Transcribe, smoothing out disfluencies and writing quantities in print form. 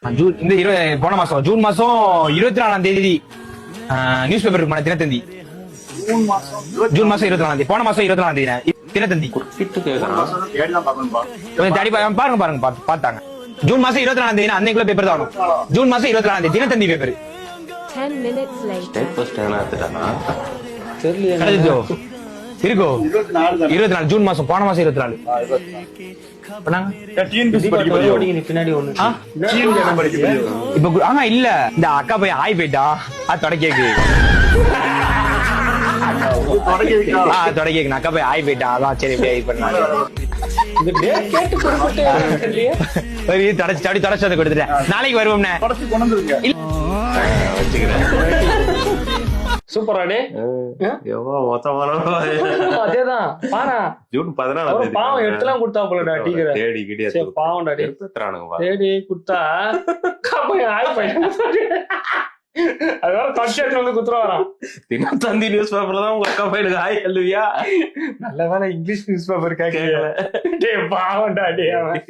போன மாசம் ஜூன் மாசம் 24ஆம் தேதி நியூஸ் பேப்பர் இருக்கு தினத்தந்தி. ஜூன் மாசம் 24ஆம் தேதி, போன மாசம் 24ஆம் தேதி தினத்தந்தி. பாருங்க பாத்தாங்க. ஜூன் மாசம் 24ஆம் தேதி அன்னைக்குள்ள பேப்பர் தான் வரும். ஜூன் மாசம் 24ஆம் தேதி தினத்தந்தி பேப்பர். 10 minutes later. இருக்கோ 24 ஜூன் மாசம், போன மாசம் 24. இப்ப இல்ல இந்த அக்கா போய் ஆய் போயிட்டா தொடக்கேக்கு தொடக்கேக்கு அக்கா போய் ஆய் போயிட்டா அதான் சரி பண்ணாங்க. தொடச்சு கொடுத்துட்டேன். நாளைக்கு வருவோம்னே. சூப்பராடே அதேதான் பாரா ஜூன் 14 பாவம் எடுத்துலாம் குடுத்தா போலடா டீக்கரை தேடி கிடியா பாவம்டா தேடி குடுத்தா அதோட கட்சியாட்டு வந்து குத்துற வரான். தினத்தந்தி நியூஸ் பேப்பர்ல தான் உங்க அக்கா பையனுக்கு ஆய் எழுவியா. நல்ல வேலை இங்கிலீஷ் நியூஸ் பேப்பர் கேட்கல. பாவம்டா டே அவன்